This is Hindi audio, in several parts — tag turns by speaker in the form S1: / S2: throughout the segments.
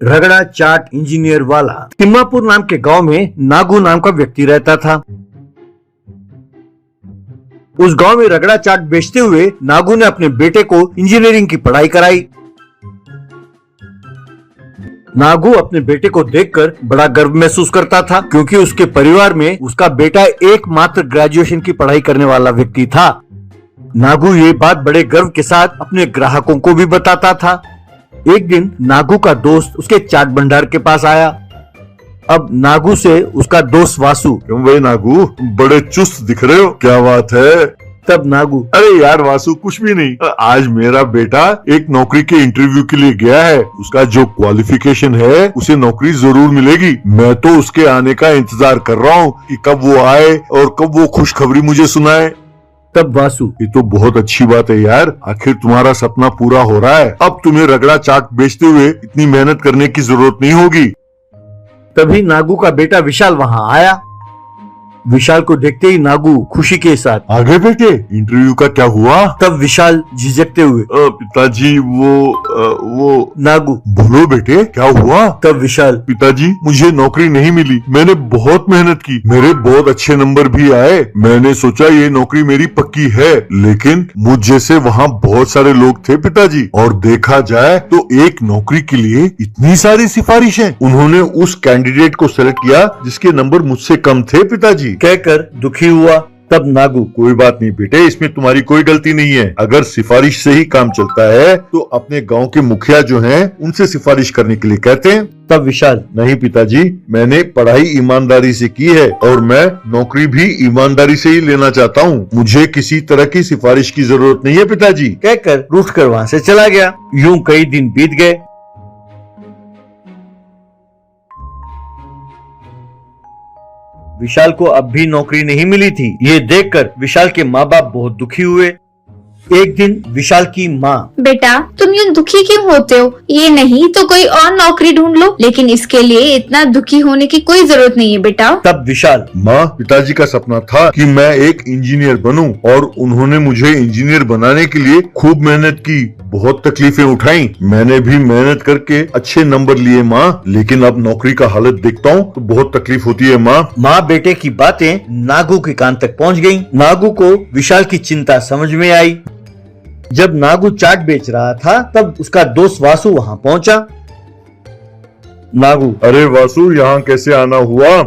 S1: रगड़ा चाट इंजीनियर वाला तिम्मापुर नाम के गांव में नागू नाम का व्यक्ति रहता था। उस गांव में रगड़ा चाट बेचते हुए नागू ने अपने बेटे को इंजीनियरिंग की पढ़ाई कराई। नागू अपने बेटे को देखकर बड़ा गर्व महसूस करता था, क्योंकि उसके परिवार में उसका बेटा एकमात्र ग्रेजुएशन की पढ़ाई करने वाला व्यक्ति था। नागू ये बात बड़े गर्व के साथ अपने ग्राहकों को भी बताता था। एक दिन नागू का दोस्त उसके चाट भंडार के पास आया। अब नागू से उसका दोस्त वासु,
S2: क्यों भाई नागू, बड़े चुस्त दिख रहे हो, क्या बात है?
S1: तब नागू,
S2: अरे यार वासु, कुछ भी नहीं। आज मेरा बेटा एक नौकरी के इंटरव्यू के लिए गया है। उसका जो क्वालिफिकेशन है उसे नौकरी जरूर मिलेगी। मैं तो उसके आने का इंतजार कर रहा हूँ कि कब वो आए और कब वो खुशखबरी मुझे सुनाए।
S1: तब वासु,
S2: ये तो बहुत अच्छी बात है यार, आखिर तुम्हारा सपना पूरा हो रहा है। अब तुम्हें रगड़ा चाट बेचते हुए इतनी मेहनत करने की जरूरत नहीं होगी।
S1: तभी नागू का बेटा विशाल वहाँ आया। विशाल को देखते ही नागू खुशी के साथ,
S2: आगे बेटे, इंटरव्यू का क्या हुआ?
S1: तब विशाल झिझकते हुए,
S2: पिताजी वो
S1: नागू,
S2: बोलो बेटे, क्या हुआ?
S1: तब विशाल,
S2: पिताजी मुझे नौकरी नहीं मिली, मैंने बहुत मेहनत की, मेरे बहुत अच्छे नंबर भी आए। मैंने सोचा ये नौकरी मेरी पक्की है, लेकिन मुझ जैसे वहाँ बहुत सारे लोग थे पिताजी, और देखा जाए तो एक नौकरी के लिए इतनी सारी सिफारिशें। उन्होंने उस कैंडिडेट को सेलेक्ट किया जिसके नंबर मुझसे कम थे पिताजी।
S1: कहकर दुखी हुआ। तब नागू,
S2: कोई बात नहीं बेटे, इसमें तुम्हारी कोई गलती नहीं है। अगर सिफारिश से ही काम चलता है तो अपने गांव के मुखिया जो हैं उनसे सिफारिश करने के लिए कहते हैं।
S1: तब विशाल,
S2: नहीं पिताजी, मैंने पढ़ाई ईमानदारी से की है और मैं नौकरी भी ईमानदारी से ही लेना चाहता हूँ। मुझे किसी तरह की सिफारिश की जरूरत नहीं है पिताजी।
S1: कहकर रूठकर वहाँ से चला गया। यूं कई दिन बीत गए। विशाल को अब भी नौकरी नहीं मिली थी। ये देखकर विशाल के माँ बाप बहुत दुखी हुए। एक दिन विशाल की माँ,
S3: बेटा तुम यूं दुखी क्यों होते हो? ये नहीं तो कोई और नौकरी ढूंढ लो, लेकिन इसके लिए इतना दुखी होने की कोई जरूरत नहीं है बेटा।
S1: तब विशाल,
S2: माँ, पिताजी का सपना था कि मैं एक इंजीनियर बनूं और उन्होंने मुझे इंजीनियर बनाने के लिए खूब मेहनत की, बहुत तकलीफें उठाई। मैंने भी मेहनत करके अच्छे नंबर लिए माँ, लेकिन अब नौकरी का हालत देखता हूँ तो बहुत तकलीफ होती है माँ।
S1: माँ बेटे की बातें नागू के कान तक पहुँच गयी। नागू को विशाल की चिंता समझ में आई। जब नागू चाट बेच रहा था तब उसका दोस्त वासु वहाँ पहुँचा। नागू,
S2: अरे वासु, यहाँ कैसे आना हुआ?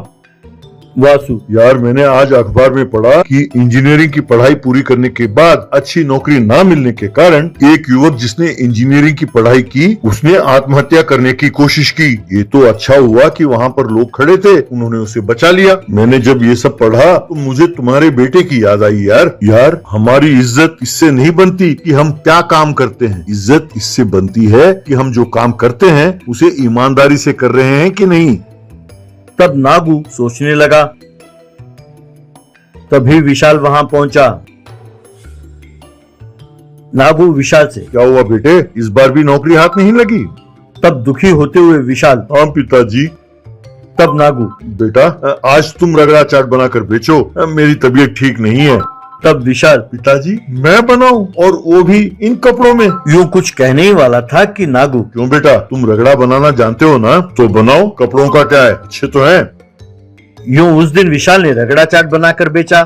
S1: वासु,
S2: यार मैंने आज अखबार में पढ़ा कि इंजीनियरिंग की पढ़ाई पूरी करने के बाद अच्छी नौकरी ना मिलने के कारण एक युवक जिसने इंजीनियरिंग की पढ़ाई की उसने आत्महत्या करने की कोशिश की। ये तो अच्छा हुआ कि वहाँ पर लोग खड़े थे, उन्होंने उसे बचा लिया। मैंने जब ये सब पढ़ा तो मुझे तुम्हारे बेटे की याद आई। यार हमारी इज्जत इससे नहीं बनती कि हम क्या काम करते हैं, इज्जत इससे बनती है कि हम जो काम करते हैं उसे ईमानदारी से कर रहे हैं कि नहीं।
S1: तब नागू सोचने लगा। तभी विशाल वहां पहुंचा। नागू विशाल से,
S2: क्या हुआ बेटे, इस बार भी नौकरी हाथ नहीं लगी?
S1: तब दुखी होते हुए विशाल,
S2: हाँ पिताजी।
S1: तब नागू,
S2: बेटा आज तुम रगड़ा चाट बनाकर बेचो, मेरी तबीयत ठीक नहीं है।
S1: तब विशाल,
S2: पिताजी मैं बनाऊं, और वो भी इन कपड़ों में?
S1: यूं कुछ कहने ही वाला था कि नागू,
S2: क्यों बेटा, तुम रगड़ा बनाना जानते हो ना, तो बनाओ, कपड़ों का क्या है, अच्छे तो हैं।
S1: यूं उस दिन विशाल ने रगड़ा चाट बनाकर बेचा।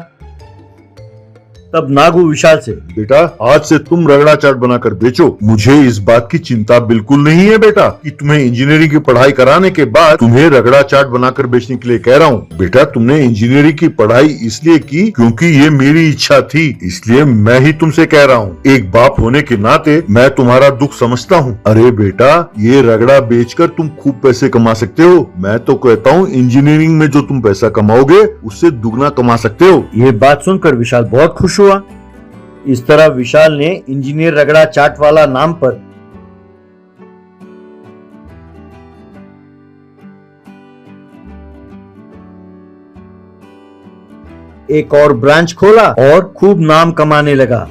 S1: तब नागू विशाल से,
S2: बेटा आज से तुम रगड़ा चाट बनाकर बेचो। मुझे इस बात की चिंता बिल्कुल नहीं है बेटा कि तुम्हें इंजीनियरिंग की पढ़ाई कराने के बाद तुम्हें रगड़ा चाट बनाकर बेचने के लिए कह रहा हूँ। बेटा तुमने इंजीनियरिंग की पढ़ाई इसलिए की क्योंकि ये मेरी इच्छा थी, इसलिए मैं ही तुमसे कह रहा हूँ। एक बाप होने के नाते मैं तुम्हारा दुख समझता हूँ। अरे बेटा, ये रगड़ा बेचकर तुम खूब पैसे कमा सकते हो। मैं तो कहता हूँ इंजीनियरिंग में जो तुम पैसा कमाओगे उससे दुगना कमा सकते हो।
S1: ये बात सुनकर विशाल बहुत खुश हुआ। इस तरह विशाल ने इंजीनियर रगड़ा चाट वाला नाम पर एक और ब्रांच खोला और खूब नाम कमाने लगा।